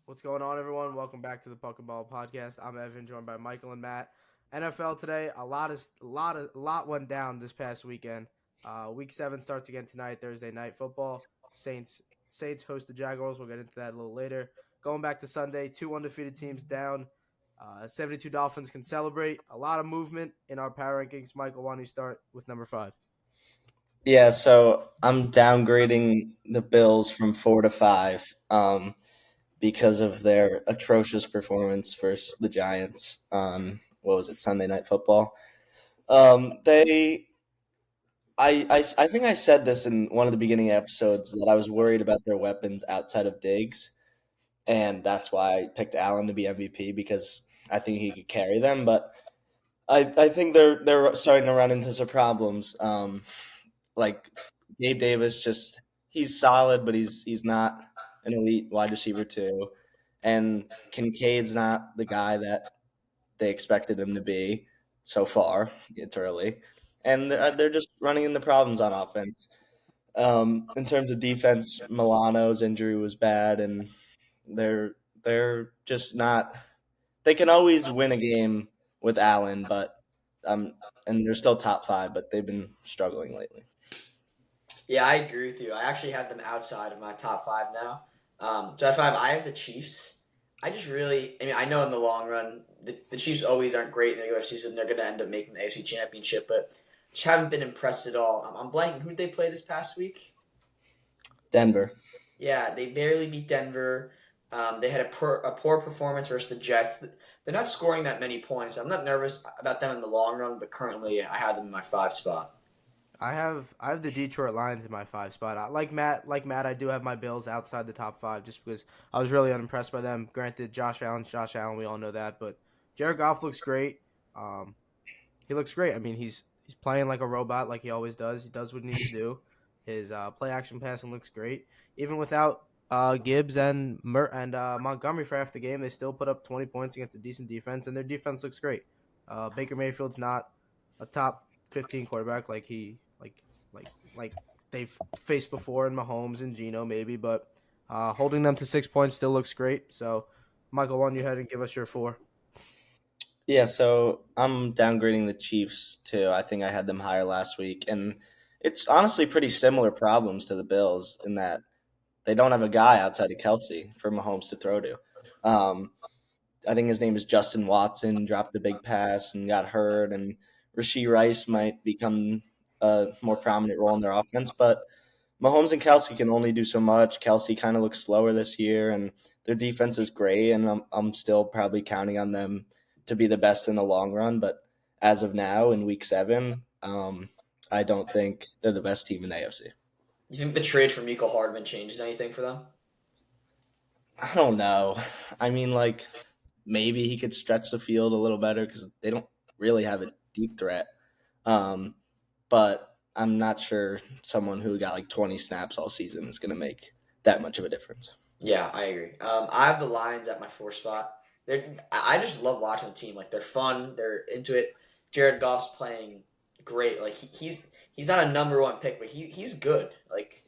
What's going on, everyone? Welcome back to the Puck and Ball Podcast. I'm Evan, joined by Michael and Matt. NFL today, a lot went down this past weekend. Week 7 starts again tonight, Thursday night football. Saints host the Jaguars. We'll get into that a little later. Going back to Sunday, two undefeated teams down. 72 Dolphins can celebrate. A lot of movement in our power rankings. Michael, why don't you start with number 5? Yeah, so I'm downgrading the Bills from 4 to 5 because of their atrocious performance versus the Giants on what was it, Sunday Night Football. They, I think I said this in one of the beginning episodes that I was worried about their weapons outside of Diggs, and that's why I picked Allen to be MVP because I think he could carry them. But I think they're starting to run into some problems. Like Gabe Davis, just he's solid, but he's not an elite wide receiver too. And Kincaid's not the guy that they expected him to be so far. It's early, and they're just running into problems on offense. In terms of defense, Milano's injury was bad, and they're they're just not. They can always win a game with Allen, but um, and they're still top five, but they've been struggling lately. Yeah, I agree with you. I actually have them outside of my top five now. So at five, I have the Chiefs. I know in the long run, the Chiefs always aren't great in the regular season. They're going to end up making the AFC Championship, but just haven't been impressed at all. I'm blanking. Who did they play this past week? Denver. Yeah, they barely beat Denver. They had a poor performance versus the Jets. They're not scoring that many points. I'm not nervous about them in the long run, but currently I have them in my five spot. I have the Detroit Lions in my 5 spot. Like Matt, I do have my Bills outside the top 5 just because I was really unimpressed by them. Granted, Josh Allen, we all know that, but Jared Goff looks great. Um, he looks great. I mean, he's playing like a robot, like he always does. He does what he needs to do. His play action passing looks great. Even without Gibbs and Montgomery for half the game, they still put up 20 points against a decent defense, and their defense looks great. Baker Mayfield's not a top 15 quarterback like they've faced before in Mahomes and Geno maybe, but holding them to 6 points still looks great. So, Michael, why don't you head and give us your 4? Yeah, so I'm downgrading the Chiefs too. I think I had them higher last week, and it's honestly pretty similar problems to the Bills in that they don't have a guy outside of Kelsey for Mahomes to throw to. Um, I think his name is Justin Watson, dropped a big pass and got hurt, and Rasheed Rice might become a more prominent role in their offense, but Mahomes and Kelsey can only do so much. Kelsey kind of looks slower this year, and their defense is great, and I'm still probably counting on them to be the best in the long run. But as of now, in Week 7, I don't think they're the best team in the AFC. You think the trade for Miko Hardman changes anything for them? I don't know. I mean, like maybe he could stretch the field a little better because they don't really have a deep threat. Um, but I'm not sure someone who got like 20 snaps all season is going to make that much of a difference. Yeah, I agree. I have the Lions at my four spot. I just love watching the team. Like they're fun. They're into it. Jared Goff's playing great. Like he's not a number one pick, but he's good. Like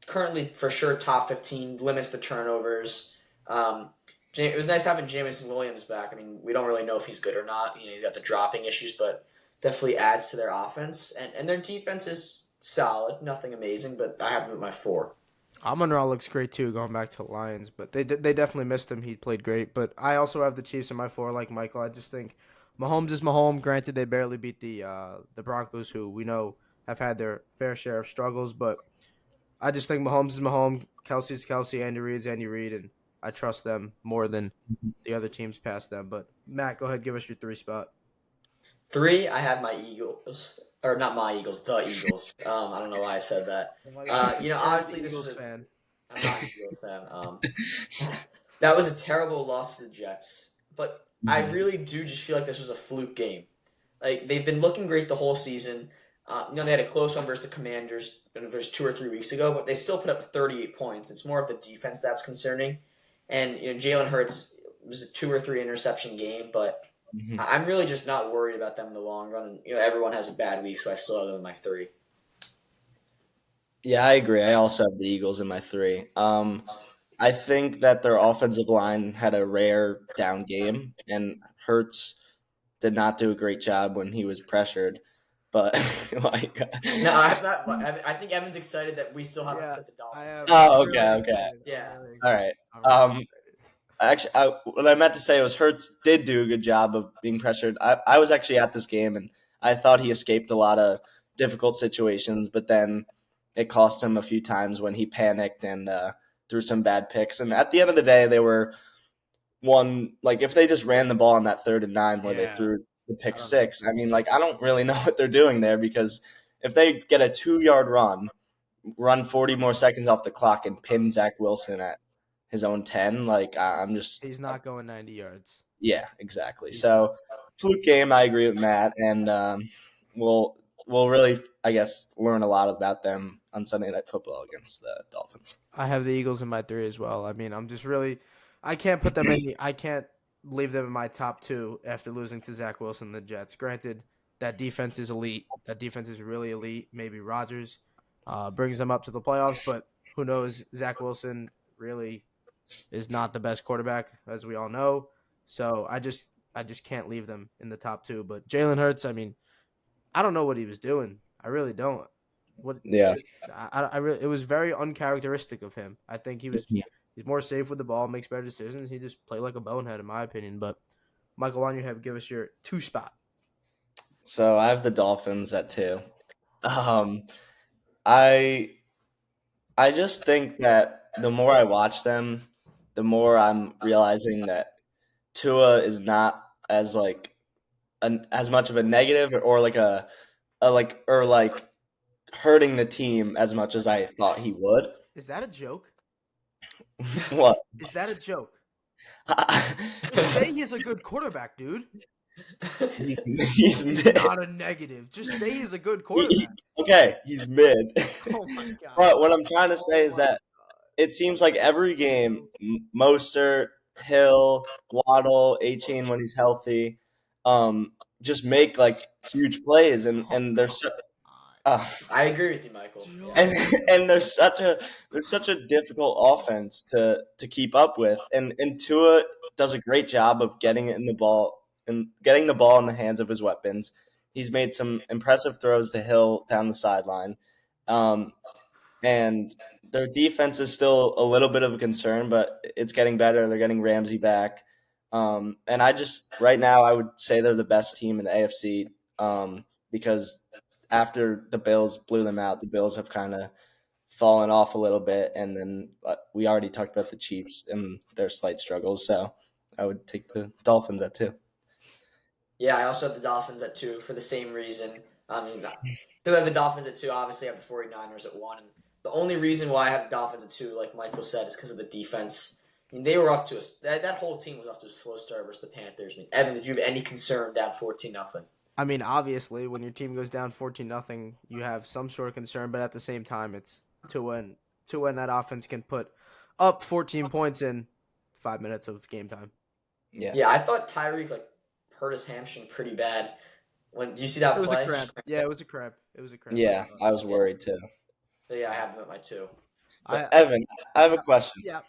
currently for sure top 15. Limits the turnovers. It was nice having Jameson Williams back. I mean, we don't really know if he's good or not. He's got the dropping issues, but definitely adds to their offense. And their defense is solid. Nothing amazing, but I have them at my four. Amon Ra looks great too, going back to the Lions, but they definitely missed him. He played great, but I also have the Chiefs in my 4, like Michael. I just think Mahomes is Mahomes. Granted, they barely beat the Broncos, who we know have had their fair share of struggles, but I just think Mahomes is Mahomes. Kelsey's Kelsey. Andy Reid's Andy Reid, and I trust them more than the other teams past them. But Matt, go ahead, give us your 3 spot. Three, I have my Eagles, or not my Eagles, the Eagles. I don't know why I said that. You're not Obviously the this was Eagles a. fan. I'm not an Eagles fan. That was a terrible loss to the Jets, but I Mhm. really do just feel like this was a fluke game. Like they've been looking great the whole season. They had a close one versus the Commanders versus 2 or 3 weeks ago, but they still put up 38 points. It's more of the defense that's concerning. And Jalen Hurts was a 2 or 3 interception game, but Mhm. I'm really just not worried about them in the long run. And, everyone has a bad week, so I still have them in my three. Yeah, I agree. I also have the Eagles in my 3. I think that their offensive line had a rare down game, and Hurts did not do a great job when he was pressured. But like, No, I'm not. I think Evan's excited that we still haven't Yeah, said the I Dolphins. am. Oh, I'm okay, really okay. excited. Yeah. I'm really all excited. right. I'm really Um, excited. actually, what I meant to say was Hurts did do a good job of being pressured. I was actually at this game, and I thought he escaped a lot of difficult situations, but then it cost him a few times when he panicked and threw some bad picks. And at the end of the day, they were one, like, if they just ran the ball on that 3rd and 9 where they Yeah. threw the pick I don't six, I mean, like, I don't really know what they're doing there, because if they get a 2-yard run 40 more seconds off the clock and pin Zach Wilson at his own 10, like, I'm just He's not going 90 yards. yeah, exactly. He's So fluke game, I agree with Matt, and we'll really, I guess, learn a lot about them on Sunday Night Football against the Dolphins. I have the Eagles in my 3 as well. I mean, I'm just really, I can't put them in. I can't leave them in my top 2 after losing to Zach Wilson and the Jets. Granted, that defense is elite. That defense is really elite. Maybe Rodgers brings them up to the playoffs, but who knows? Zach Wilson really is not the best quarterback, as we all know. So I just can't leave them in the top 2. But Jalen Hurts, I mean, I don't know what he was doing. I really don't. What? Yeah. I really, it was very uncharacteristic of him. I think he's more safe with the ball, makes better decisions. He just played like a bonehead, in my opinion. But Michael, why don't you give us your 2 spot? So I have the Dolphins at 2. Um, I just think that the more I watch them, the more I'm realizing that Tua is not as like as much of a negative, or like a like or like hurting the team as much as I thought he would. Is that a joke? What? Is that a joke? Just say he's a good quarterback, dude. he's mid. Not a negative. Just say he's a good quarterback. Okay, he's mid. Oh my god. But what I'm trying to say is that it seems like every game, Mostert, Hill, Waddle, A-Chain when he's healthy, just make like huge plays, and they're so, I agree with you, Michael. and and there's such a difficult offense to keep up with, and Tua does a great job of getting it in the ball and getting the ball in the hands of his weapons. He's made some impressive throws to Hill down the sideline, and their defense is still a little bit of a concern, but it's getting better. They're getting Ramsey back, and I just right now I would say they're the best team in the AFC, because after the Bills blew them out, the Bills have kind of fallen off a little bit, and then we already talked about the Chiefs and their slight struggles, so I would take the Dolphins at 2. Yeah, I also have the Dolphins at 2 for the same reason. I mean, I have the Dolphins at 2. Obviously, I have the 49ers at 1. And the only reason why I have the Dolphins at 2, like Michael said, is because of the defense. I mean, they were off to that whole team was off to a slow start versus the Panthers. I mean, Evan, did you have any concern down 14-0? I mean, obviously, when your team goes down 14-0, you have some sort of concern, but at the same time, it's to when that offense can put up 14 points in 5 minutes of game time. Yeah, I thought Tyreek hurt his hamstring pretty bad. Do you see that It was play? a crab. Yeah, it was a crab. It was a crab. Yeah, I was worried too. But yeah, I have them at my 2. Evan, I have a question. Yeah.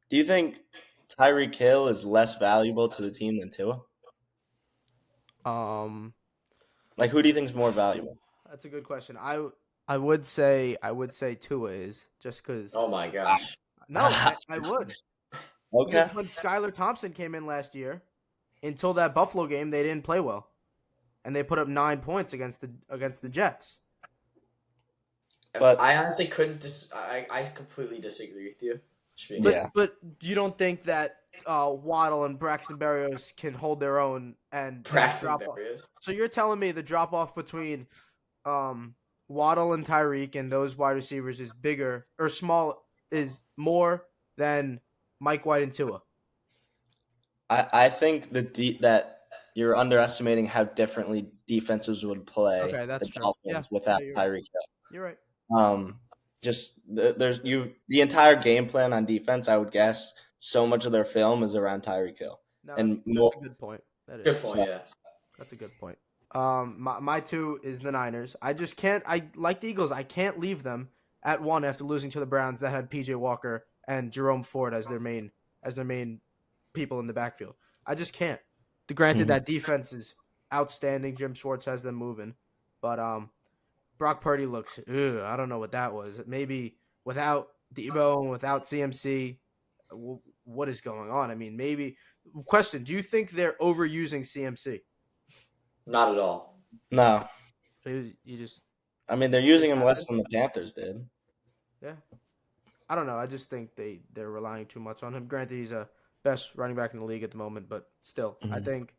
Do you think Tyreek Hill is less valuable to the team than Tua? Like, who do you think is more valuable? That's a good question. I would say Tua is, just because. Oh my gosh. No, I would. Okay. When Skylar Thompson came in last year, until that Buffalo game, they didn't play well, and they put up 9 points against the Jets. But I honestly couldn't. I completely disagree with you. But you don't think that Waddle and Braxton Berrios can hold their own and Braxton drop Berrios. off? So you're telling me the drop off between Waddle and Tyreek and those wide receivers is bigger or is more than Mike White and Tua? I think that you're underestimating how differently defenses would play that's the true. Dolphins without you're Tyreek Hill. You're right. Just the entire game plan on defense. I would guess so much of their film is around Tyreek Hill, No, and that's a good point. That is. Good point. Yeah. That's a good point. My 2 is the Niners. I just can't. I like the Eagles. I can't leave them at 1 after losing to the Browns that had PJ Walker and Jerome Ford as their main people in the backfield. I just can't. Granted, that defense is outstanding. Jim Schwartz has them moving, but Brock Purdy looks. I don't know what that was. Maybe without Debo and without CMC, what is going on? I mean, maybe. Question: do you think they're overusing CMC? Not at all. No, You just I mean they're using him less than the Panthers did. yeah. I don't know. I just think they're relying too much on him. Granted, he's a best running back in the league at the moment, but still, I think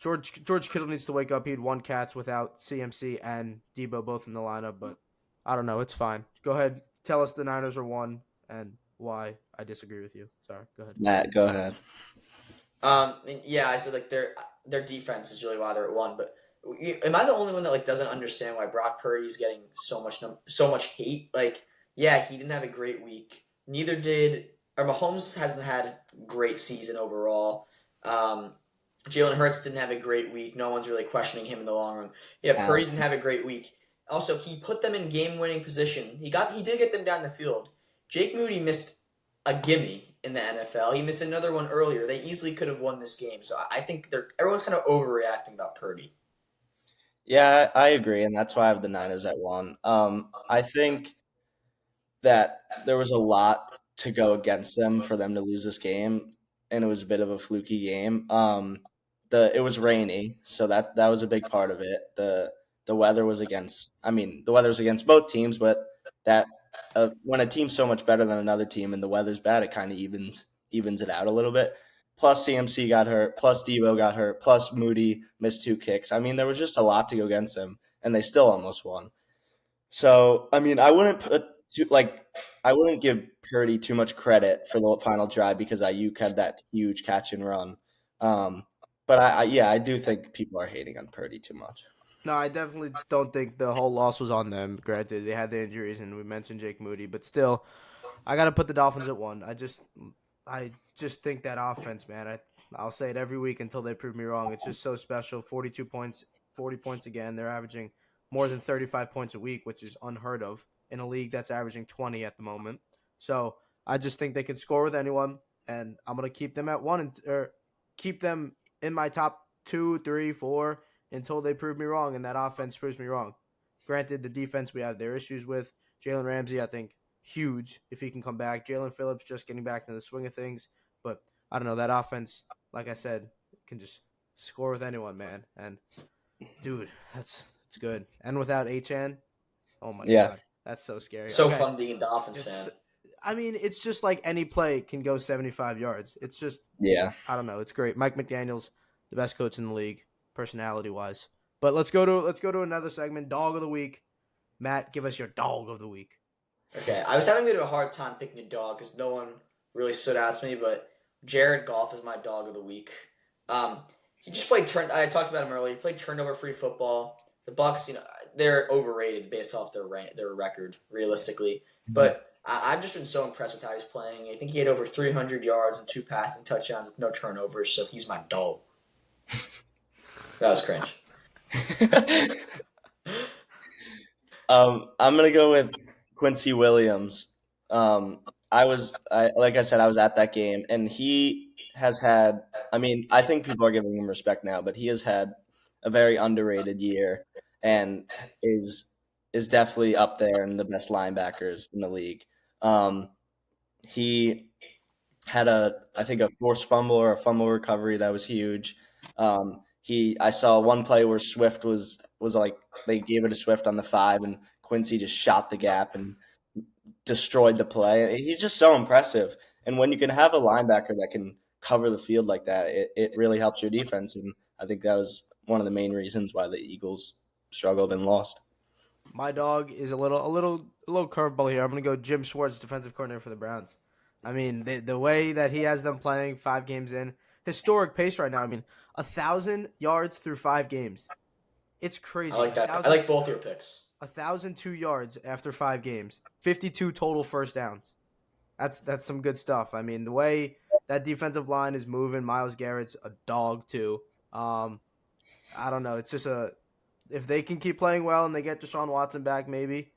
George Kittle needs to wake up. He had one catch without CMC and Debo both in the lineup, but I don't know. It's fine. Go ahead. Tell us the Niners are one and why I disagree with you. Sorry. Go ahead. Matt, go ahead. Yeah, I said like their defense is really why they're at one. But am I the only one that like doesn't understand why Brock Purdy is getting so much hate? Like, yeah, he didn't have a great week. Neither did or Mahomes hasn't had a great season overall. Jalen Hurts didn't have a great week. No one's really questioning him in the long run. Yeah, Purdy didn't have a great week. Also, he put them in game-winning position. He did get them down the field. Jake Moody missed a gimme in the NFL. He missed another one earlier. They easily could have won this game. So I think everyone's kind of overreacting about Purdy. Yeah, I agree, and that's why I have the Niners at one. I think that there was a lot to go against them for them to lose this game, and it was a bit of a fluky game. It was rainy, so that was a big part of it. The weather was against. I mean, the weather was against both teams, but that when a team's so much better than another team and the weather's bad, it kind of evens it out a little bit. Plus CMC got hurt, plus Debo got hurt, plus Moody missed 2 kicks. I mean, there was just a lot to go against them, and they still almost won. So, I mean, I wouldn't give Purdy too much credit for the final drive because Ayuk had that huge catch and run. But I do think people are hating on Purdy too much. No, I definitely don't think the whole loss was on them. Granted, they had the injuries, and we mentioned Jake Moody, but still, I got to put the Dolphins at one. I just think that offense, man. I'll say it every week until they prove me wrong. It's just so special. 42 points, 40 points again. They're averaging more than 35 points a week, which is unheard of in a league that's averaging 20 at the moment. So I just think they can score with anyone, and I'm gonna keep them at one or keep them in my top 2, 3, 4 until they prove me wrong and that offense proves me wrong. Granted, the defense we have their issues with. Jalen Ramsey, I think, huge if he can come back. Jalen Phillips just getting back into the swing of things. But I don't know, that offense, like I said, can just score with anyone, man. And, dude, it's good. And without Achane, oh, my God. That's so scary. So fun being a Dolphins fan. I mean, it's just like any play can go 75 yards. It's just, I don't know. It's great. Mike McDaniel's the best coach in the league, personality-wise. But let's go to another segment, Dog of the Week. Matt, give us your Dog of the Week. Okay, I was having a bit of a hard time picking a dog because no one really stood out to me, but Jared Goff is my Dog of the Week. He just played I talked about him earlier. He played turnover-free football. The Bucs, they're overrated based off their record, realistically. Mm-hmm. But I've just been so impressed with how he's playing. I think he had over 300 yards and 2 passing touchdowns with no turnovers, so he's my dog. That was cringe. I'm gonna go with Quincy Williams. Like I said, I was at that game, and he has had. I mean, I think people are giving him respect now, but he has had a very underrated year, and is definitely up there in the best linebackers in the league. He had I think a forced fumble or a fumble recovery that was huge. I saw one play where Swift was like they gave it to Swift on the 5 and Quincy just shot the gap and destroyed the play. He's just so impressive. And when you can have a linebacker that can cover the field like that, it really helps your defense. And I think that was one of the main reasons why the Eagles struggled and lost. My dog is a little curveball here. I'm going to go Jim Schwartz, defensive coordinator for the Browns. I mean, the way that he has them playing 5 games in, historic pace right now. I mean, 1,000 yards through 5 games. It's crazy. I like that. I like both your picks. 1,002 yards after 5 games. 52 total first downs. That's some good stuff. I mean, the way that defensive line is moving, Myles Garrett's a dog too. I don't know. It's just if they can keep playing well and they get Deshaun Watson back, maybe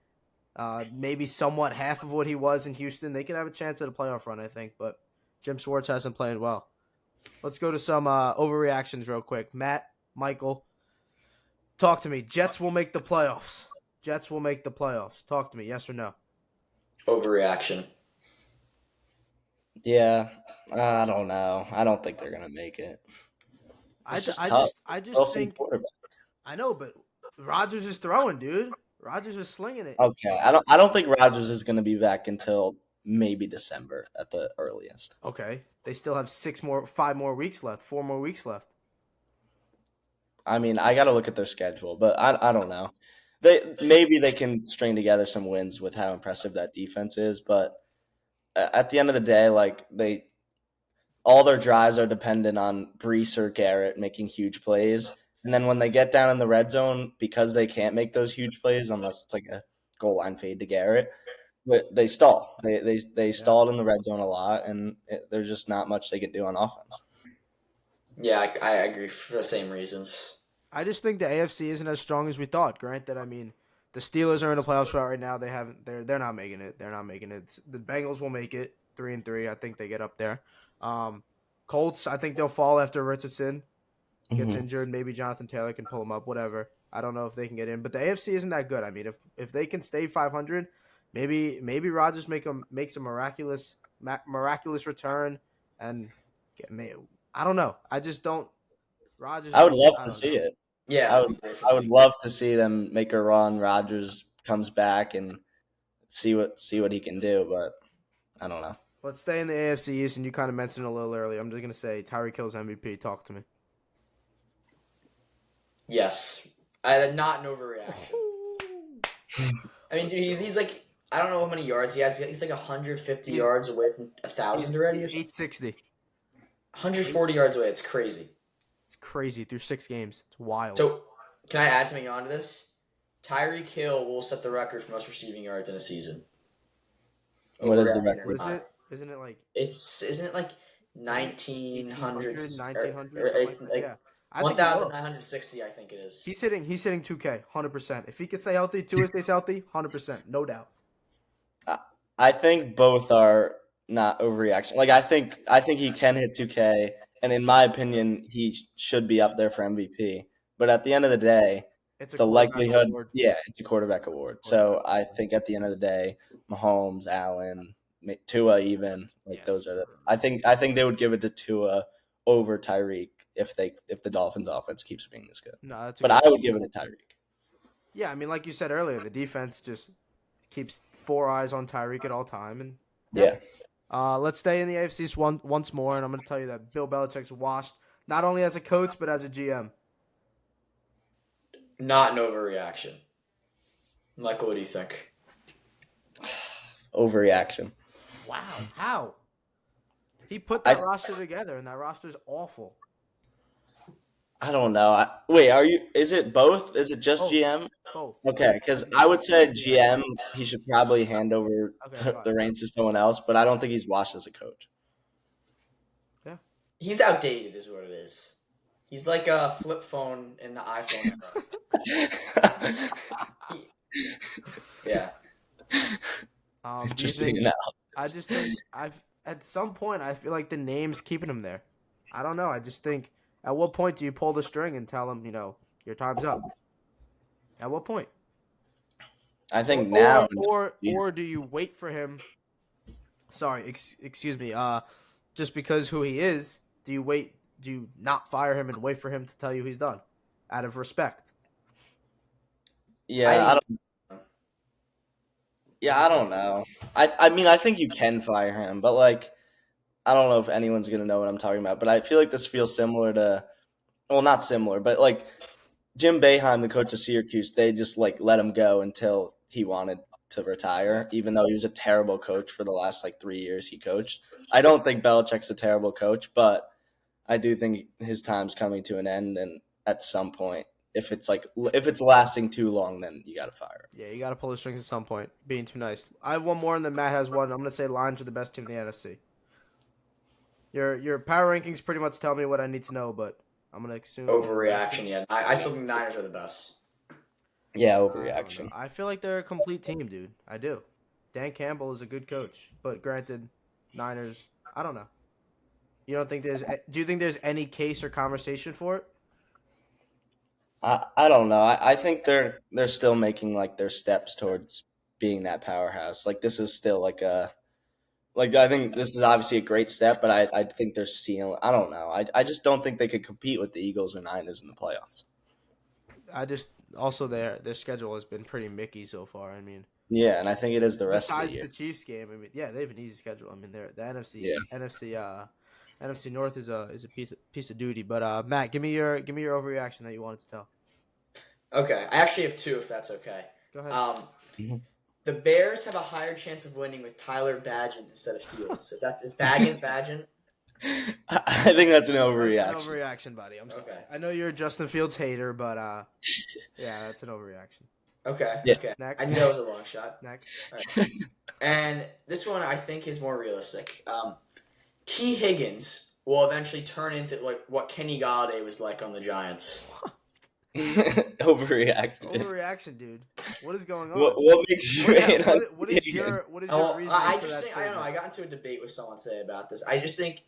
maybe somewhat half of what he was in Houston, they could have a chance at a playoff run, I think. But Jim Schwartz hasn't played well. Let's go to some overreactions real quick. Matt, Michael, talk to me. Jets will make the playoffs. Jets will make the playoffs. Talk to me. Yes or no? Overreaction. Yeah, I don't know. I don't think they're gonna make it. It's just tough. I just Wilson's think quarterback. I know, but Rodgers is throwing, dude. Rodgers is slinging it. Okay, I don't think Rodgers is gonna be back until maybe December at the earliest. Okay, they still have 5 more weeks left, 4 more weeks left. I mean, I got to look at their schedule, but I don't know. Maybe they can string together some wins with how impressive that defense is, but at the end of the day, like all their drives are dependent on Brees or Garrett making huge plays, and then when they get down in the red zone, because they can't make those huge plays unless it's like a goal line fade to Garrett, but they stall. They stalled in the red zone a lot, and there's just not much they can do on offense. Yeah, I agree for the same reasons. I just think the AFC isn't as strong as we thought. Granted, I mean, the Steelers are in the playoff spot right now. They're not making it. They're not making it. The Bengals will make it 3-3. I think they get up there. Colts, I think they'll fall after Richardson gets injured. Maybe Jonathan Taylor can pull them up. Whatever. I don't know if they can get in, but the AFC isn't that good. I mean, if they can stay 500, maybe Rodgers makes a miraculous return and I don't know. I just don't. Rodgers. I would love to don't see know. it. Yeah, I would love to see them make a run. Rodgers comes back and see what he can do, but I don't know. Let's stay in the AFC East, and you kind of mentioned it a little earlier. I'm just gonna say Tyreek Hill's MVP. Talk to me. Yes. Not an overreaction. I mean, dude, he's like, I don't know how many yards he has. He's like 150 yards away from 1,000 already. He's 860. 140 yards away. It's crazy. It's crazy through 6 games. It's wild. So, can I add something onto this? Tyreek Hill will set the record for most receiving yards in a season. What is the Overreaction record? or What is not. it? Isn't it like Isn't it like 1900? 1900, something like that? Yeah. I think he will. 1,960, I think it is. He's hitting 2K, 100%. If he can stay healthy, Tua stays healthy, 100%, no doubt. I think both are not overreaction. Like I think he can hit 2K, and in my opinion, he should be up there for MVP. But at the end of the day, It's a the quarterback likelihood, award. yeah, it's a quarterback award. So I think at the end of the day, Mahomes, Allen, Tua, even Yes. those are the. I think they would give it to Tua over Tyreek if the Dolphins' offense keeps being this good. No, that's a But good I would point. give it to Tyreek. Yeah, I mean, like you said earlier, the defense just keeps 4 eyes on Tyreek at all time, and Yeah. let's stay in the AFC East once more, and I'm going to tell you that Bill Belichick's washed not only as a coach but as a GM. Not an overreaction. Michael, what do you think? Overreaction. Wow, how? He put that roster together, and that roster is awful. I don't know. Wait, is it both? Is it just Both. GM? Both. Okay, because I would say GM, he should probably hand over Okay, the reins to someone else, but I don't think he's washed as a coach. He's outdated, is what it is. He's like a flip phone in the iPhone era. Yeah. Do you Interesting think- enough. I just think at some point I feel like the name's keeping him there. I don't know. I just think at what point do you pull the string and tell him, your time's up? At what point? I think now. or do you wait for him? Sorry, excuse me. Just because who he is, do you wait? Do you not fire him and wait for him to tell you he's done, out of respect? Yeah, I don't know. I mean, I think you can fire him, but I don't know if anyone's gonna know what I'm talking about. But I feel like this feels similar to, well, not similar, but Jim Boeheim, the coach of Syracuse, they just let him go until he wanted to retire, even though he was a terrible coach for the last 3 years he coached. I don't think Belichick's a terrible coach, but I do think his time's coming to an end, and at some point, if it's lasting too long, then you got to fire him. Yeah, you got to pull the strings at some point. Being too nice. I have one more, and then Matt has one. I'm gonna say Lions are the best team in the NFC. Your power rankings pretty much tell me what I need to know, but I'm gonna assume Overreaction, yeah. I still think the Niners are the best. Yeah, I don't overreaction. know. I feel like they're a complete team, dude. I do. Dan Campbell is a good coach, but granted, Niners. I don't know. You don't think there's? Do you think there's any case or conversation for it? I don't know. I think they're still making like their steps towards being that powerhouse. Like this is still like I think this is obviously a great step, but I think they're seeing. I don't know. I just don't think they could compete with the Eagles or Niners in the playoffs. I just also their schedule has been pretty mickey so far. I mean, Yeah, and I think it is the rest of the besides year. the Chiefs game, I mean, yeah, they have an easy schedule. I mean, they're the Yeah. NFC North is a piece of duty. But Matt, give me your overreaction that you wanted to tell. Okay, I actually have two, if that's okay. Go ahead. Mhm. The Bears have a higher chance of winning with Tyler Badgett instead of Fields. So that is Badgett. I think that's an That's an overreaction. overreaction, buddy. I'm sorry. Okay. I know you're a Justin Fields hater, but yeah, that's an overreaction. Okay. Yeah. Okay. Next. I knew that was a long shot. Next. And this one I think is more realistic. T. Higgins will eventually turn into like what Kenny Galladay was like on the Giants. Overreaction. Overreaction, dude. What is going on? What makes you hate on what T. is Higgins? your Oh, reason I for just that think I don't know. statement? I got into a debate with someone today about this. I just think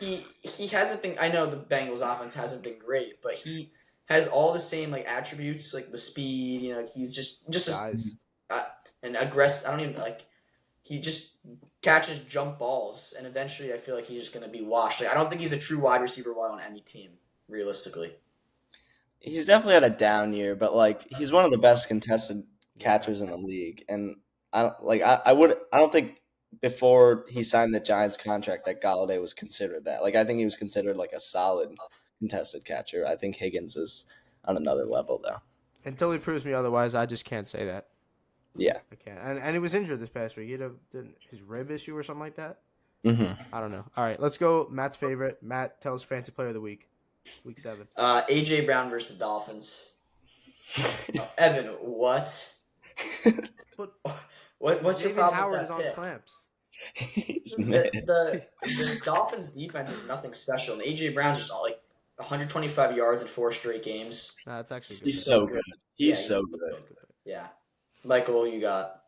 he hasn't been. I know the Bengals offense hasn't been great, but he has all the same like attributes, like the speed. You know, he's just Guys. an aggressive. I don't even like. He just catches jump balls, and eventually, I feel like he's just going to be washed. Like, I don't think he's a true wide receiver one on any team, realistically. He's definitely had a down year, but like he's one of the best contested catchers in the league, and I don't think before he signed the Giants contract that Galladay was considered that. Like I think he was considered like a solid contested catcher. I think Higgins is on another level though. Until he proves me otherwise, I just can't say that. Yeah. I can't. And he was injured this past week. He had his rib issue or something like that. Mm-hmm. I don't know. All right, let's go. Matt's favorite. Matt, tell us fancy player of the week. Week 7. AJ Brown versus the Dolphins. Evan, what? But What's your David problem Howard with is that on pick? clamps. He's The, mad. the Dolphins defense is nothing special, and AJ Brown's just like 125 yards in 4 straight games. No, that's actually good. He's so good. He's Yeah, so he's- good. Yeah, Michael, you got.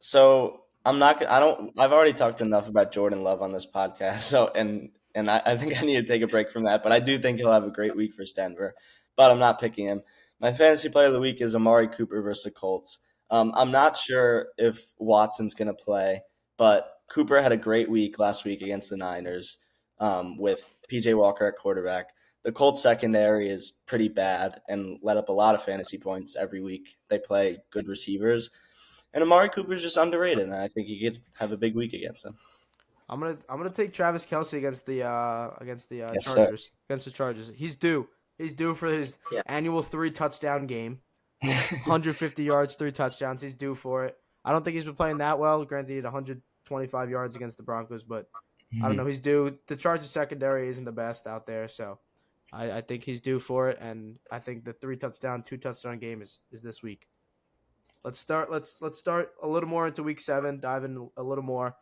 So I'm not. I don't. I've already talked enough about Jordan Love on this podcast. So and I think I need to take a break from that. But I do think he'll have a great week for Denver. But I'm not picking him. My fantasy player of the week is Amari Cooper versus the Colts. I'm not sure if Watson's going to play, but Cooper had a great week last week against the Niners with PJ Walker at quarterback. The Colts secondary is pretty bad and let up a lot of fantasy points every week. They play good receivers. And Amari Cooper's just underrated, and I think he could have a big week against him. I'm gonna take Travis Kelce against the Yes, sir. Chargers. Against the Chargers. He's due. He's due for his Yeah. annual 3 touchdown game. 150 yards, 3 touchdowns. He's due for it. I don't think he's been playing that well. Granted, he had 125 yards against the Broncos, but I don't know. He's due. The Chargers secondary isn't the best out there, so I think he's due for it. And I think the 2 touchdown game is this week. Let's start a little more into week 7. Dive in a little more.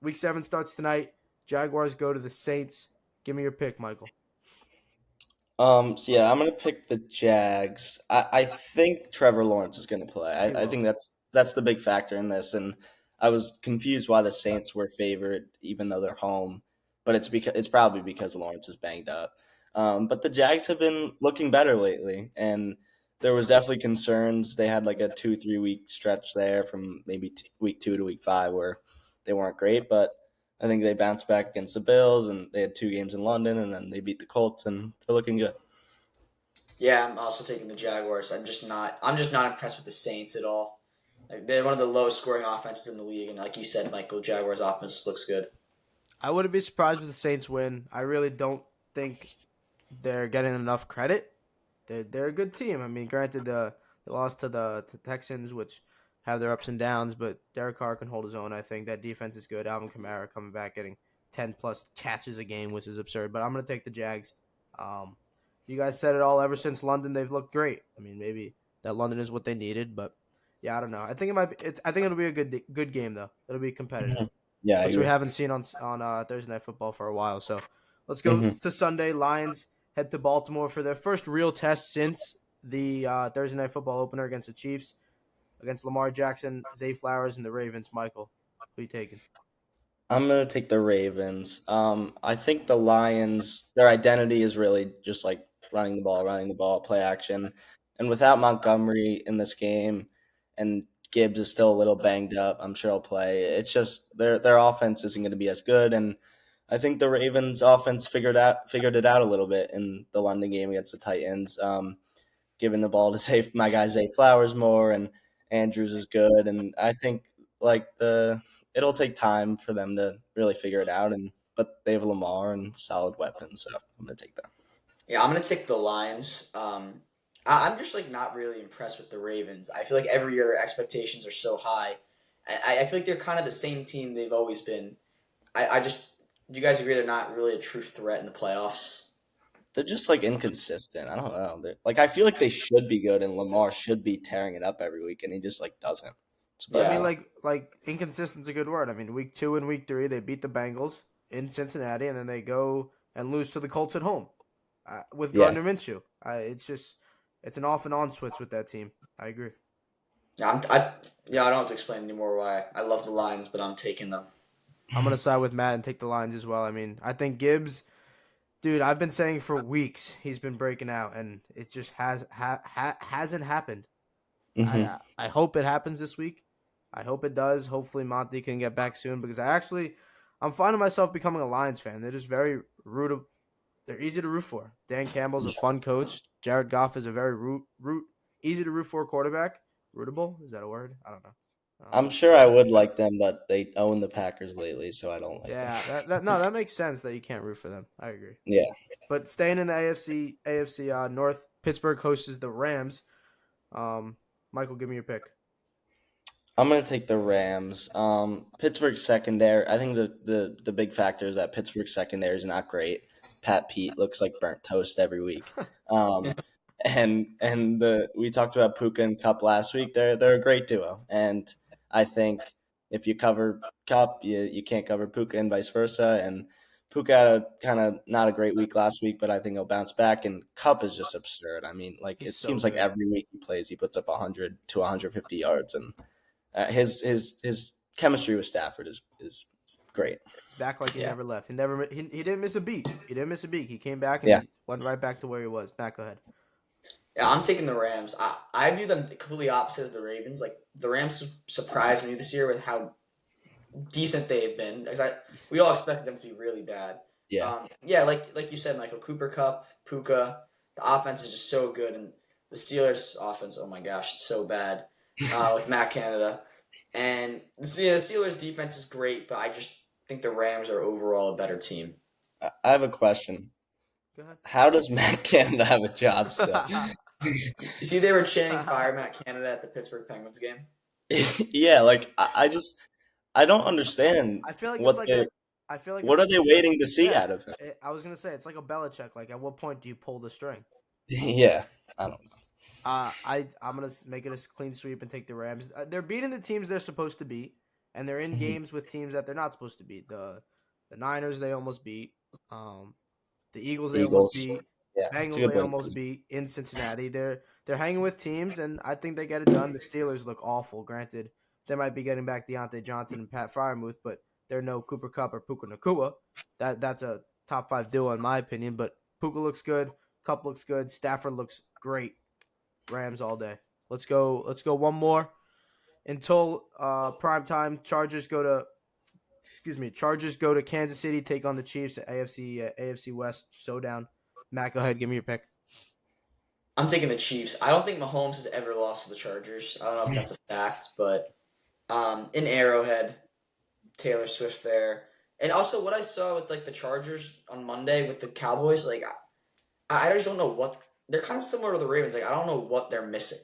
Week 7 starts tonight. Jaguars go to the Saints. Give me your pick, Michael. So yeah, I'm gonna pick the Jags. I think Trevor Lawrence is gonna play. He I will. think that's the big factor in this. And I was confused why the Saints were favored, even though they're home. But it's probably because Lawrence is banged up. But the Jags have been looking better lately, and there was definitely concerns. They had like a 2-3 week stretch there from maybe week 2 to week 5 where they weren't great, but I think they bounced back against the Bills, and they had 2 games in London, and then they beat the Colts, and they're looking good. Yeah, I'm also taking the Jaguars. I'm just not impressed with the Saints at all. Like, they're one of the lowest scoring offenses in the league, and like you said, Michael, Jaguars offense looks good. I wouldn't be surprised if the Saints win. I really don't think they're getting enough credit. They're a good team. I mean, granted, they lost to the Texans, which have their ups and downs, but Derek Carr can hold his own. I think that defense is good. Alvin Kamara coming back, getting 10-plus catches a game, which is absurd. But I'm going to take the Jags. You guys said it all. Ever since London, they've looked great. I mean, maybe that London is what they needed, but yeah, I don't know. I think it might be. I think it'll be a good game though. It'll be competitive, Yeah, I which we agree. haven't seen on Thursday Night Football for a while. So let's go to Sunday. Lions head to Baltimore for their first real test since the Thursday Night Football opener against the Chiefs, against Lamar Jackson, Zay Flowers, and the Ravens. Michael, who you taking? I'm gonna take the Ravens. I think the Lions, their identity is really just like running the ball, play action. And without Montgomery in this game, and Gibbs is still a little banged up, I'm sure he'll play. It's just their offense isn't going to be as good, and I think the Ravens' offense figured it out a little bit in the London game against the Titans. Giving the ball to my guy Zay Flowers more, and Andrews is good, and I think like it'll take time for them to really figure it out, but they have Lamar and solid weapons, so I'm gonna take them. Yeah, I'm gonna take the Lions. I'm just like not really impressed with the Ravens. I feel like every year their expectations are so high. I feel like they're kind of the same team they've always been. I just do you guys agree they're not really a true threat in the playoffs? They're just like inconsistent. I don't know. Like I feel like they should be good, and Lamar should be tearing it up every week, and he just like doesn't. It's I Yeah. mean, bad. like inconsistent's a good word. I mean, week 2 and week 3 they beat the Bengals in Cincinnati, and then they go and lose to the Colts at home with Yeah. Gardner Minshew. It's an off and on switch with that team. I agree. I don't have to explain anymore why I love the Lions, but I'm taking them. I'm gonna side with Matt and take the Lions as well. I mean, I think Gibbs, dude. I've been saying for weeks he's been breaking out, and it just hasn't happened. hmm I hope it happens this week. I hope it does. Hopefully Monty can get back soon because I'm finding myself becoming a Lions fan. They're just very they're easy to root for. Dan Campbell's a fun coach. Jared Goff is a very easy to root for quarterback. Rootable, is that a word? I don't know. I'm sure I would like them, but they own the Packers lately, so I don't like them. Yeah, that makes sense that you can't root for them. I agree. Yeah. But staying in the AFC North, Pittsburgh hosts the Rams. Michael, give me your pick. I'm gonna take the Rams. Pittsburgh secondary. I think the big factor is that Pittsburgh secondary is not great. Pat Pete looks like burnt toast every week. Um, and we talked about Puka and Cup last week. They're a great duo, and I think if you cover Cup, you can't cover Puka and vice versa. And Puka had a kind of not a great week last week, but I think he'll bounce back. And Cup is just absurd. I mean, like He's it so seems like good. every week he plays, he puts up 100 to 150 yards, and his chemistry with Stafford is great. He's back like he Yeah. never left. He didn't miss a beat. He didn't miss a beat. He came back and Yeah. he went right back to where he was. Matt, go ahead. Yeah, I'm taking the Rams. I view them completely opposite as the Ravens. Like the Rams surprised me this year with how decent they've been. Because we all expected them to be really bad. Yeah. Like you said, Michael Cooper Cup, Puka. The offense is just so good, and the Steelers' offense, oh my gosh, it's so bad. With Matt Canada, and the Steelers' defense is great, but I just think the Rams are overall a better team. I have a question. Go ahead. How does Matt Canada have a job still? You see, they were chanting "Fire Matt Canada" at the Pittsburgh Penguins game. Yeah, like I don't understand I feel like what it's like they I feel like what it's are they waiting to see out of him? I was gonna say it's like a Belichick. Like, at what point do you pull the string? Yeah, I don't know. I'm gonna make it a clean sweep and take the Rams. They're beating the teams they're supposed to beat, and they're in Mhm. games with teams that they're not supposed to beat. The Niners they almost beat. The Eagles they almost Eagles. beat. Yeah, The it's a Bengals good they win. almost beat in Cincinnati. They're hanging with teams, and I think they get it done. The Steelers look awful. Granted, they might be getting back Deontay Johnson and Pat Fryermuth, but they're no Cooper Cup or Puka Nakua. That's a top 5 duo in my opinion. But Puka looks good. Cup looks good. Stafford looks great. Rams all day. Let's go one more until prime time. Chargers go to Kansas City, take on the Chiefs at AFC West showdown. Matt, go ahead, give me your pick. I'm taking the Chiefs. I don't think Mahomes has ever lost to the Chargers. I don't know if that's a fact, but in Arrowhead, Taylor Swift there, and also what I saw with like the Chargers on Monday with the Cowboys, like I just don't know what they're kind of similar to the Ravens. Like I don't know what they're missing.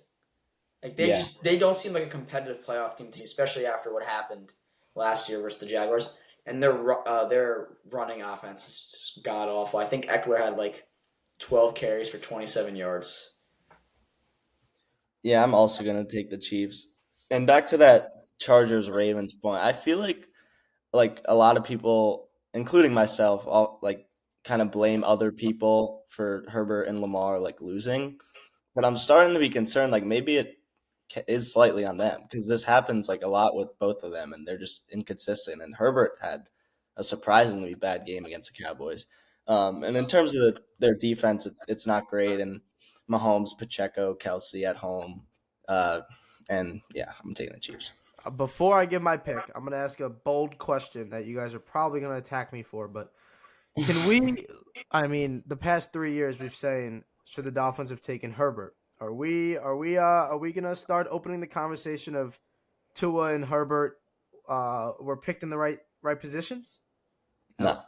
Like Yeah. they don't seem like a competitive playoff team to me, especially after what happened last year versus the Jaguars. And their running offense is just god awful. I think Eckler had like 12 carries for 27 yards. Yeah, I'm also gonna take the Chiefs. And back to that Chargers Ravens point, I feel like a lot of people, including myself, all like kind of blame other people for Herbert and Lamar like losing. but I'm starting to be concerned. Like maybe it is slightly on them because this happens like a lot with both of them, and they're just inconsistent. And Herbert had a surprisingly bad game against the Cowboys. And in terms of their defense, it's not great. And Mahomes, Pacheco, Kelsey at home, and yeah, I'm taking the Chiefs. Before I give my pick, I'm going to ask a bold question that you guys are probably going to attack me for, but can we I mean, the past 3 years we've saying should the Dolphins have taken Herbert? Are we going to start opening the conversation of Tua and Herbert were picked in the right positions? No.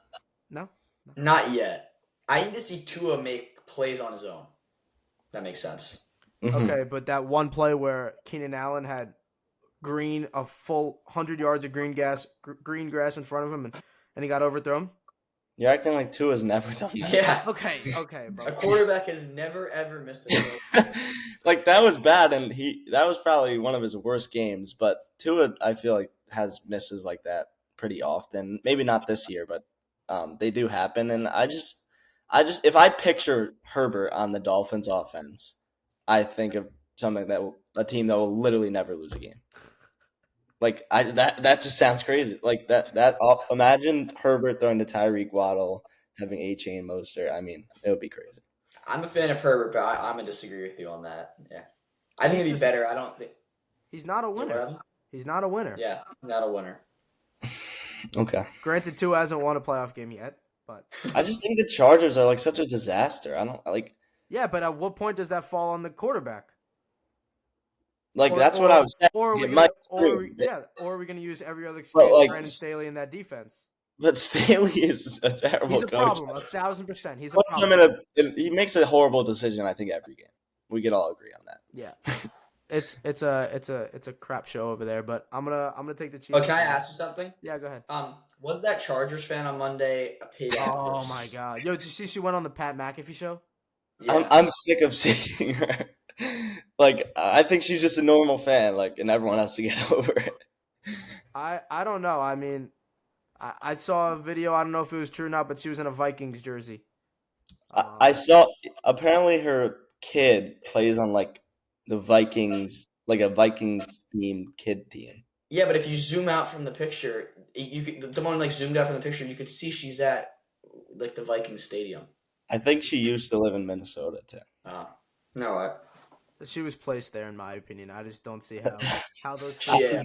No? Not yet. I need to see Tua make plays on his own. That makes sense. Mhm. Okay, but that one play where Keenan Allen had a full 100 yards of green grass in front of him and he got overthrown? You're acting like Tua's never done that. Yeah. Okay, bro. A quarterback has never ever missed a throw. Like that was bad, and that was probably one of his worst games. But Tua, I feel like has misses like that pretty often. Maybe not this year, but they do happen. And I just if I picture Herbert on the Dolphins offense, I think of something a team that will literally never lose a game. Like that just sounds crazy. Like imagine Herbert throwing to Tyreek Waddle, having A-Chain Mostert. I mean, it would be crazy. I'm a fan of Herbert, but I'm gonna disagree with you on that. Yeah, I think it'd be better. I don't think He's not a winner. He's not a winner. Yeah, not a winner. Okay. Granted, Tua hasn't won a playoff game yet, but I just think the Chargers are like such a disaster. I don't like. yeah, but at what point does that fall on the quarterback? That's what I was saying. Or are we It gonna, might or too. are we gonna use every other But, excuse like, for Brandon Staley in that defense? But Staley is a terrible He's a coach. problem, 1,000%. He's a Puts him problem. he makes a horrible decision. I think every game. We could all agree on that. Yeah, it's a crap show over there. But I'm gonna take the Chiefs. Oh, can I ask you something? Yeah, go ahead. Was that Chargers fan on Monday a paid Oh actress? my god, yo, did you see she went on the Pat McAfee show? Yeah. I'm sick of seeing her. Like I think she's just a normal fan. Like, and everyone has to get over it. I don't know. I mean, I saw a video. I don't know if it was true or not, but she was in a Vikings jersey. I saw. Apparently, her kid plays on like the Vikings, like a Vikings themed kid team. Yeah, but if you zoom out from the picture, you could someone like zoomed out from the picture, you could see she's at like the Vikings stadium. I think she used to live in Minnesota too. No, what? She was placed there, in my opinion. I just don't see how those. Yeah,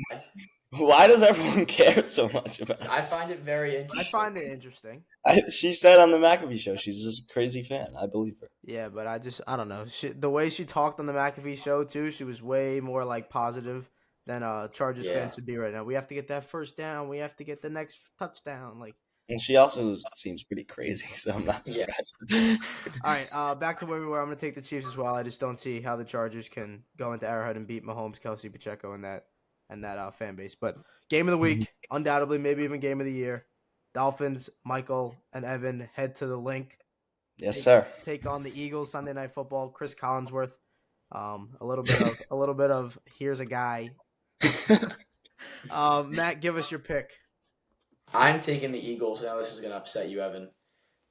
Why does everyone care so much about this? I find it very interesting. I find it interesting. She said on the McAfee show she's just a crazy fan. I believe her. Yeah, but I don't know. The way she talked on the McAfee show too, she was way more like positive than Chargers fans should be right now. We have to get that first down. We have to get the next touchdown. Like, and she also seems pretty crazy, so I'm not surprised. All right, back to where we were. I'm gonna take the Chiefs as well. I just don't see how the Chargers can go into Arrowhead and beat Mahomes, Kelsey, Pacheco, and that fan base. But game of the week, undoubtedly, maybe even game of the year. Dolphins, Michael and Evan head to the link. Yes, sir. Take on the Eagles Sunday Night Football. Chris Collinsworth. A little bit of here's a guy. Matt, give us your pick. I'm taking the Eagles. Now this is gonna upset you, Evan.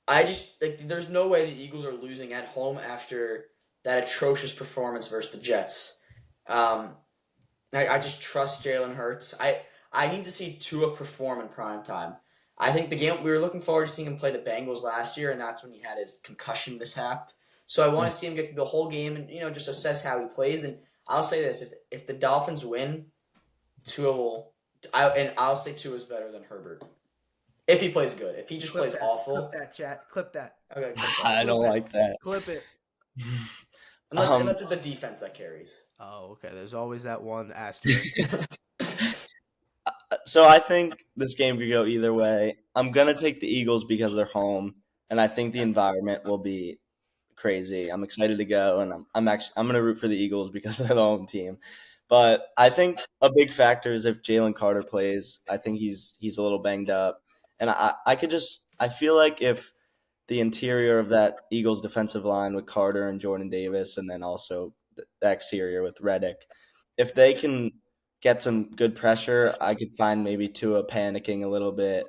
I just there's no way the Eagles are losing at home after that atrocious performance versus the Jets. I just trust Jalen Hurts. I need to see Tua perform in prime time. I think the game we were looking forward to seeing him play the Bengals last year, and that's when he had his concussion mishap. So I want to see him get through the whole game and just assess how he plays. And I'll say this: if the Dolphins win, Tua will. I'll say Tua is better than Herbert. If he plays good. If he just plays awful. Clip that, chat. Clip that. Okay, I don't like that. Clip it. Unless it's the defense that carries. Oh, okay. There's always that one asterisk. So I think this game could go either way. I'm gonna take the Eagles because they're home, and I think the environment will be crazy. I'm excited to go, and I'm gonna root for the Eagles because they're the home team. But I think a big factor is if Jalen Carter plays. I think he's a little banged up, and I feel like if the interior of that Eagles defensive line with Carter and Jordan Davis, and then also the exterior with Reddick, if they can get some good pressure, I could find maybe Tua panicking a little bit.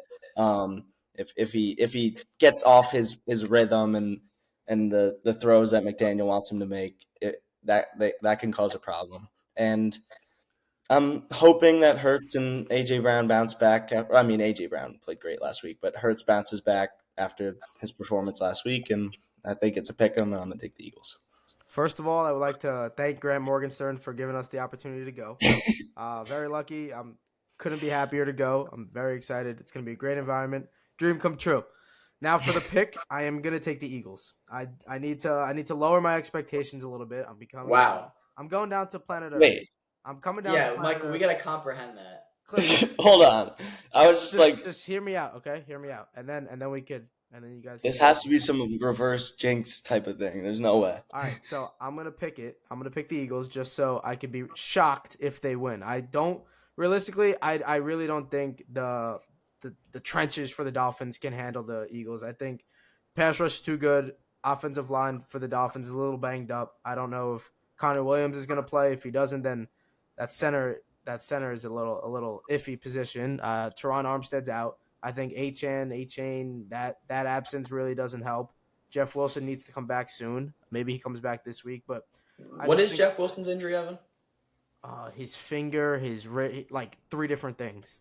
If he gets off his rhythm and the throws that McDaniel wants him to make, that can cause a problem. And I'm hoping that Hurts and AJ Brown bounce back. I mean, AJ Brown played great last week, but Hurts bounces back after his performance last week, and I think it's a pick 'em, and I'm gonna take the Eagles. First of all, I would like to thank Grant Morgenstern for giving us the opportunity to go. Very lucky. Couldn't be happier to go. I'm very excited. It's going to be a great environment. Dream come true. Now for the pick, I am going to take the Eagles. I need to lower my expectations a little bit. Wow. I'm going down to planet Earth. Wait, I'm coming down. Yeah, to planet Michael, Earth. we gotta comprehend that. Cliff, hold on. I was just hear me out, okay? Hear me out, and then you guys. This has to be some reverse jinx type of thing. There's no way. All right, so I'm gonna pick it. I'm gonna pick the Eagles just so I could be shocked if they win. I really don't think the trenches for the Dolphins can handle the Eagles. I think pass rush is too good. Offensive line for the Dolphins is a little banged up. I don't know if Connor Williams is gonna play. If he doesn't, then that center is a little iffy position. Teron Armstead's out. I think A-Chain, that absence really doesn't help. Jeff Wilson needs to come back soon. Maybe he comes back this week, but What is Jeff Wilson's injury, Evan? his finger, like 3 different things.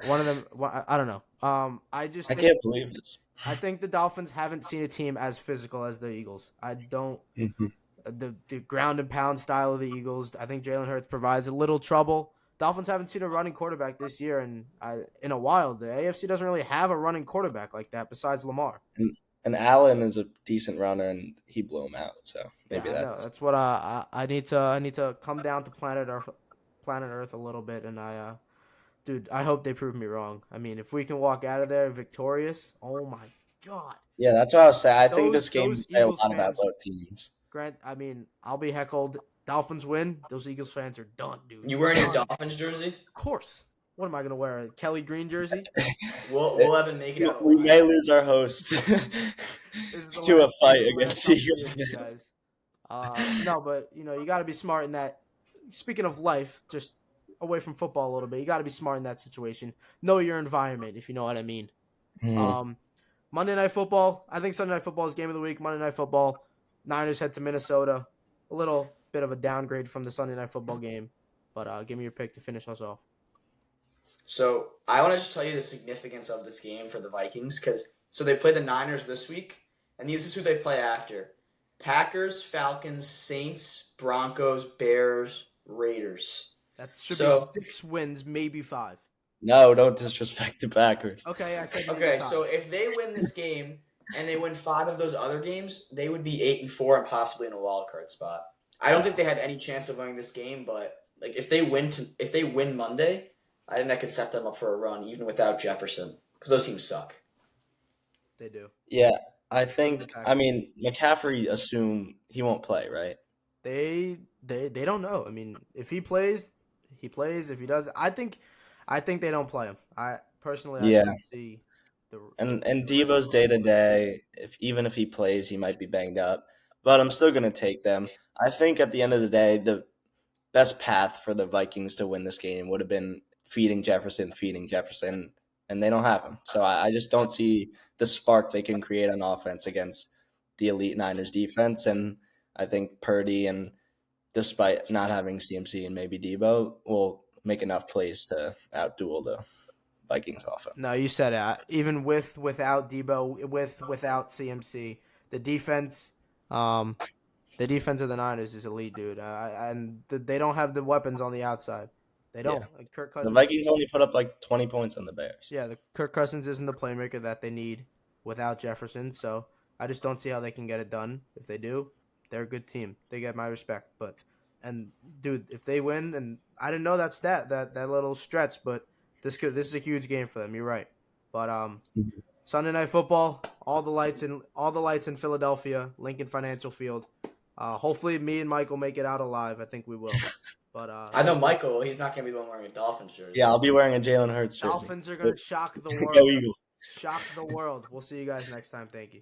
One of them, I don't know. I can't believe this. I think the Dolphins haven't seen a team as physical as the Eagles. I don't. Mm-hmm. The ground and pound style of the Eagles. I think Jalen Hurts provides a little trouble. Dolphins haven't seen a running quarterback this year in a while. The AFC doesn't really have a running quarterback like that besides Lamar. And Allen is a decent runner, and he blew him out. So maybe that's what I need to come down to planet Earth a little bit, and dude, I hope they prove me wrong. I mean, if we can walk out of there victorious, oh my god. Yeah, that's what I was saying. I think this game those say a Eagles lot about fans- both teams. Grant, I mean, I'll be heckled. Dolphins win. Those Eagles fans are done, dude. You wearing your Dolphins jersey? Of course. What am I gonna wear? A Kelly Green jersey? We'll Evan make it out We alive. may lose our host This is the to a last- fight this is the against last Eagles. time I see you guys. No, but you got to be smart in that. Speaking of life, just away from football a little bit, you got to be smart in that situation. Know your environment, if you know what I mean. Monday Night Football. I think Sunday Night Football is game of the week. Monday Night Football. Niners head to Minnesota. A little bit of a downgrade from the Sunday Night Football game, but give me your pick to finish us off. So I want to just tell you the significance of this game for the Vikings so they play the Niners this week, and this is who they play after: Packers, Falcons, Saints, Broncos, Bears, Raiders. That should be 6 wins, maybe 5. No, don't disrespect the Packers. Okay, I said Okay, 5. so if they win this game and they win 5 of those other games, they would be 8-4 and possibly in a wild card spot. I don't think they have any chance of winning this game, but like if they win Monday, I think that could set them up for a run even without Jefferson because those teams suck. They do. Yeah, I think. I mean, McCaffrey assume he won't play, right? They don't know. I mean, if he plays, he plays. If he does, I think they don't play him. I personally, I don't see the And Devo's day to day. Even if he plays, he might be banged up. But I'm still gonna take them. I think at the end of the day, the best path for the Vikings to win this game would have been feeding Jefferson, and they don't have him. So I just don't see the spark they can create on offense against the elite Niners defense. And I think Purdy, and despite not having CMC and maybe Devo, will make enough plays to outduel the Vikings offense. No, you said it. Even without Debo, without CMC, the defense of the Niners is elite, dude. And they don't have the weapons on the outside. They don't. Yeah. Like Kirk The Cousins. Vikings only put up like 20 points on the Bears. Yeah, the Kirk Cousins isn't the playmaker that they need without Jefferson. So I just don't see how they can get it done. If they do, they're a good team. They get my respect. And dude, if they win, and I didn't know that stat, that little stretch, but this is a huge game for them. You're right. But Sunday Night Football, all the lights in Philadelphia, Lincoln Financial Field. Hopefully, me and Michael make it out alive. I think we will. But I know Michael. He's not gonna be the one wearing a Dolphins jersey. Yeah, I'll be wearing a Jalen Hurts jersey. Dolphins are gonna shock the Go world. Eagles. Shock the world. We'll see you guys next time. Thank you.